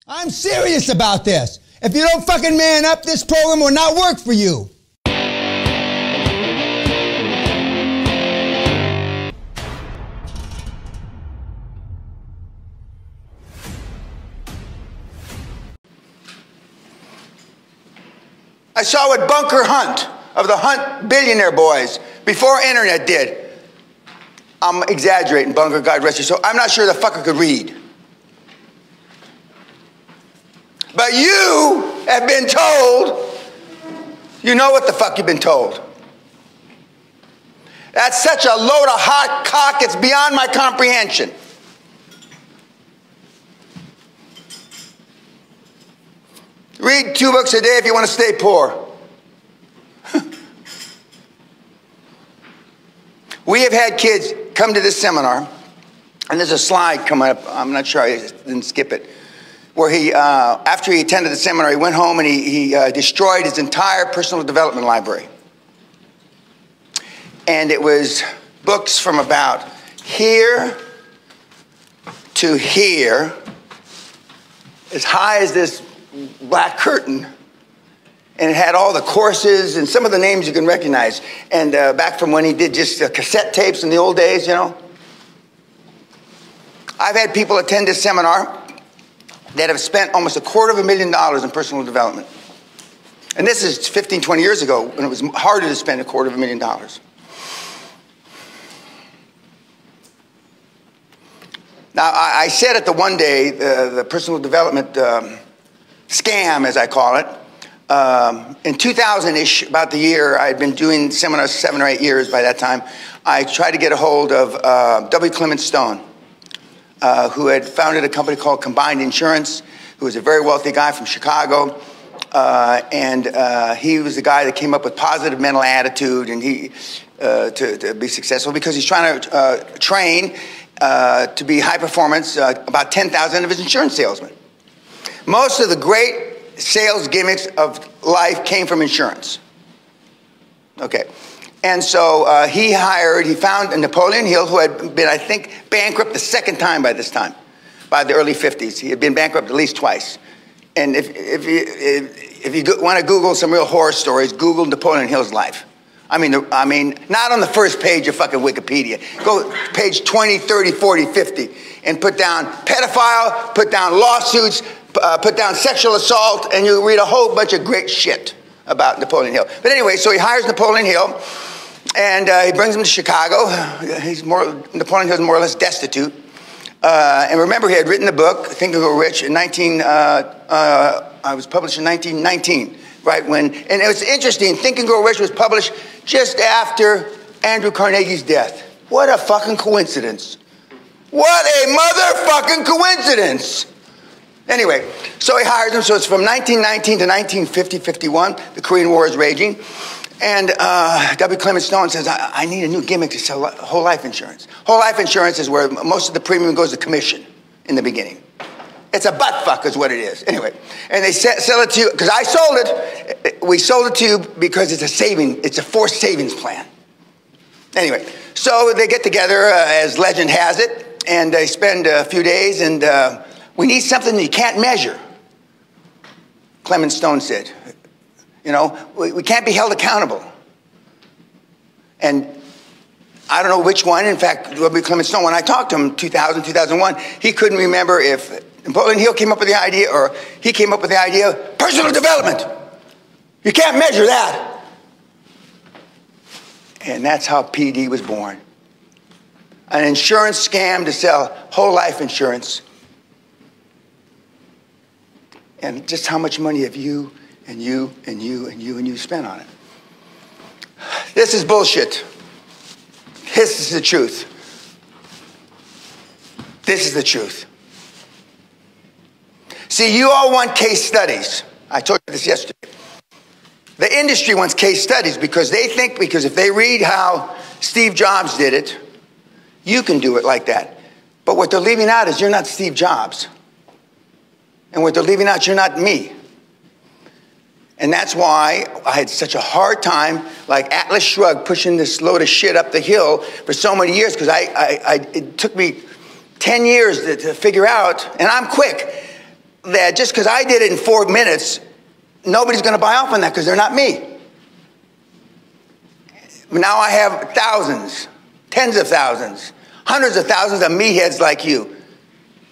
I'm serious about this. If you don't fucking man up, this program will not work for you. I saw what Bunker Hunt of the Hunt Billionaire boys before internet did. I'm exaggerating, Bunker, God rest his soul. I'm not sure the fucker could read. But you have been told, you know what the fuck you've been told. That's such a load of hot cock, it's beyond my comprehension. Read 2 books a day if you want to stay poor. We have had kids come to this seminar, and there's a slide coming up, I'm not sure I didn't skip it, where he, after he attended the seminar, he went home and he destroyed his entire personal development library. And it was books from about here to here, as high as this black curtain, and it had all the courses and some of the names you can recognize. And back from when he did just cassette tapes in the old days, you know. I've had people attend this seminar that have spent almost $250,000 in personal development. And this is 15, 20 years ago when it was harder to spend $250,000. Now, I said at the one day, the personal development scam, as I call it, in 2000-ish, about the year, I had been doing seminars 7 or 8 years by that time. I tried to get a hold of W. Clement Stone, who had founded a company called Combined Insurance, who was a very wealthy guy from Chicago. And he was the guy that came up with positive mental attitude and he to be successful because he's trying to train to be high performance about 10,000 of his insurance salesmen. Most of the great sales gimmicks of life came from insurance. Okay. And so he found Napoleon Hill, who had been, I think, bankrupt the 2nd time by this time, by the early 50s. He had been bankrupt at least twice. And if you want to Google some real horror stories, Google Napoleon Hill's life. I mean, not on the first page of fucking Wikipedia. Go page 20, 30, 40, 50, and put down pedophile, put down lawsuits, put down sexual assault, and you read a whole bunch of great shit about Napoleon Hill. But anyway, so he hires Napoleon Hill, and he brings him to Chicago. Napoleon Hill's more or less destitute. And remember, he had written the book, Think and Grow Rich, in I was published in 1919, right when, and it was interesting, Think and Grow Rich was published just after Andrew Carnegie's death. What a fucking coincidence. What a motherfucking coincidence. Anyway, so he hires him, so it's from 1919 to 1950, 51, the Korean War is raging. And W. Clement Stone says, I need a new gimmick to sell whole life insurance. Whole life insurance is where most of the premium goes to commission in the beginning. It's a butt fuck is what it is. Anyway, and they sell it to you, because I sold it. We sold it to you because it's a forced savings plan. Anyway, so they get together, as legend has it, and they spend a few days, and we need something that you can't measure. Clement Stone said. You know, we can't be held accountable. And I don't know which one. In fact, Clement Stone, when I talked to him 2000, 2001, he couldn't remember if Napoleon Hill came up with the idea or he came up with the idea of personal development. You can't measure that. And that's how PD was born. An insurance scam to sell whole life insurance. And just how much money have you and you and you and you and you spent on it? This is bullshit. This is the truth. This is the truth. See, you all want case studies. I told you this yesterday. The industry wants case studies because they think because if they read how Steve Jobs did it, you can do it like that. But what they're leaving out is you're not Steve Jobs. And what they're leaving out, you're not me. And that's why I had such a hard time, like Atlas Shrugged, pushing this load of shit up the hill for so many years, because it took me 10 years to figure out, and I'm quick. that just because I did it in 4 minutes, nobody's going to buy off on that because they're not me. Now I have thousands, tens of thousands, hundreds of thousands of meatheads like you.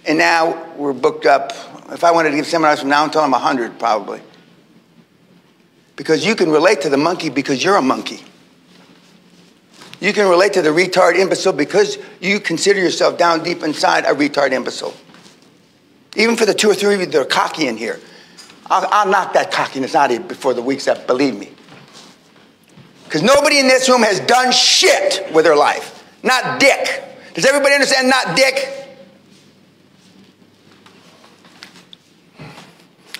And now we're booked up. If I wanted to give seminars from now until I'm 100, probably. Because you can relate to the monkey because you're a monkey. You can relate to the retard imbecile because you consider yourself down deep inside a retard imbecile. Even for the 2 or 3 of you that are cocky in here, I'll knock that cockiness out of you before the week's up, believe me. Because nobody in this room has done shit with their life. Not dick. Does everybody understand not dick?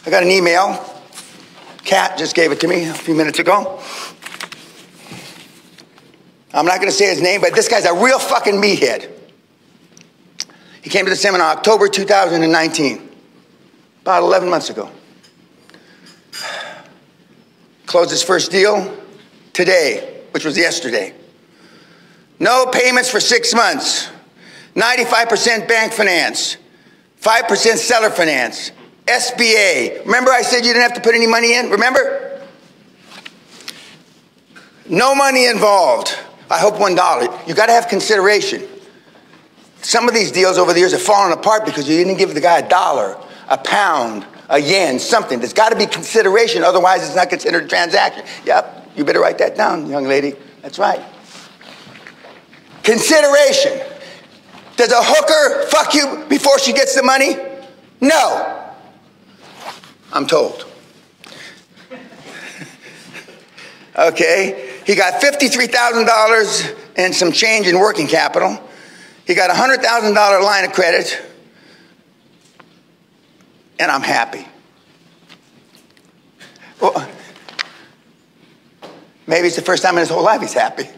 I got an email. Kat just gave it to me a few minutes ago. I'm not going to say his name, but this guy's a real fucking meathead. He came to the seminar October 2019, about 11 months ago. Closed his first deal today, which was yesterday. No payments for 6 months. 95% bank finance. 5% seller finance. SBA. Remember I said you didn't have to put any money in? Remember? No money involved. I hope $1. You got to have consideration. Some of these deals over the years have fallen apart because you didn't give the guy $1, a pound, a yen, something. There's got to be consideration, otherwise it's not considered a transaction. Yep, you better write that down, young lady. That's right. Consideration. Does a hooker fuck you before she gets the money? No. I'm told. Okay, he got $53,000 and some change in working capital. He got a $100,000 line of credit, and I'm happy. Well, maybe it's the first time in his whole life he's happy.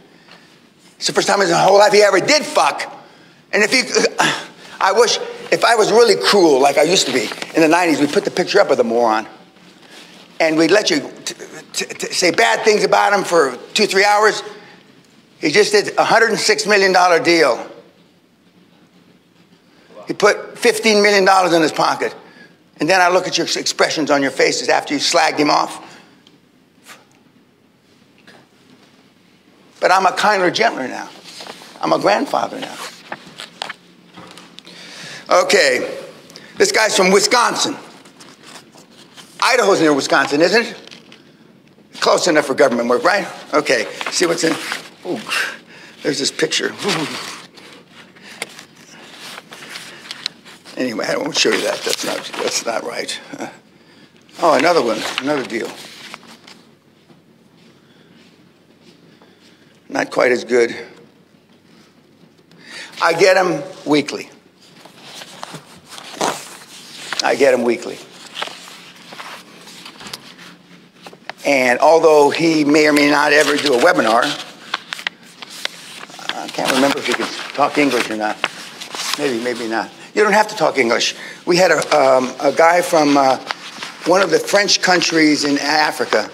It's the first time in his whole life he ever did fuck. And I wish, if I was really cruel like I used to be in the 90s, we'd put the picture up of the moron. And we'd let you say bad things about him for 2 or 3 hours. He just did a $106 million deal. He put $15 million in his pocket. And then I look at your expressions on your faces after you slagged him off. But I'm a kinder, gentler now. I'm a grandfather now. Okay, this guy's from Wisconsin. Idaho's near Wisconsin, isn't it? Close enough for government work, right? Okay, see what's in. Ooh, there's this picture. Ooh. Anyway, I won't show you that. That's not right. Oh, another one, another deal. Not quite as good. I get them weekly. I get him weekly. And although he may or may not ever do a webinar, I can't remember if he can talk English or not. Maybe, maybe not. You don't have to talk English. We had a guy from one of the French countries in Africa.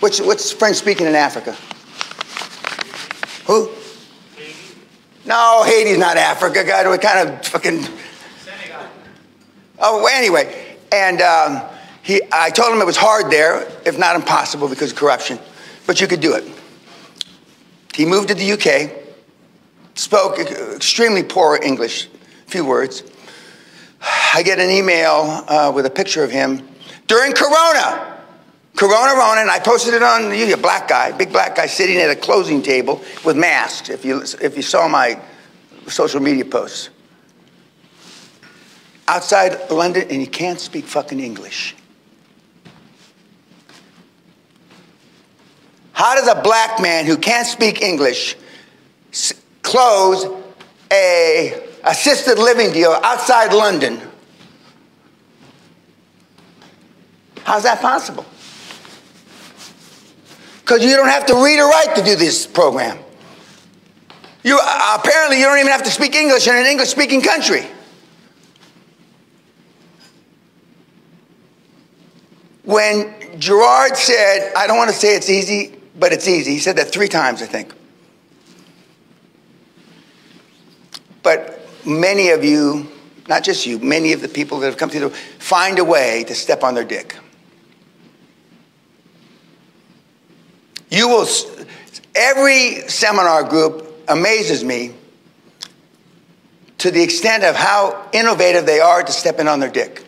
What's French speaking in Africa? Who? No, Haiti's not Africa. God, what kind of fucking... Senegal. Oh, well, anyway. And I told him it was hard there, if not impossible because of corruption. But you could do it. He moved to the UK, spoke extremely poor English, few words. I get an email with a picture of him during Corona. Corona, and I posted it on a black guy, big black guy sitting at a closing table with masks, if you saw my social media posts. Outside London, and he can't speak fucking English. How does a black man who can't speak English close a assisted living deal outside London? How's that possible? Because you don't have to read or write to do this program. Apparently you don't even have to speak English in an English-speaking country. When Gerard said, I don't want to say it's easy, but it's easy. He said that 3 times, I think. But many of you not just you, many of the people that have come through, find a way to step on their dick. You will, every seminar group amazes me to the extent of how innovative they are to step in on their dick.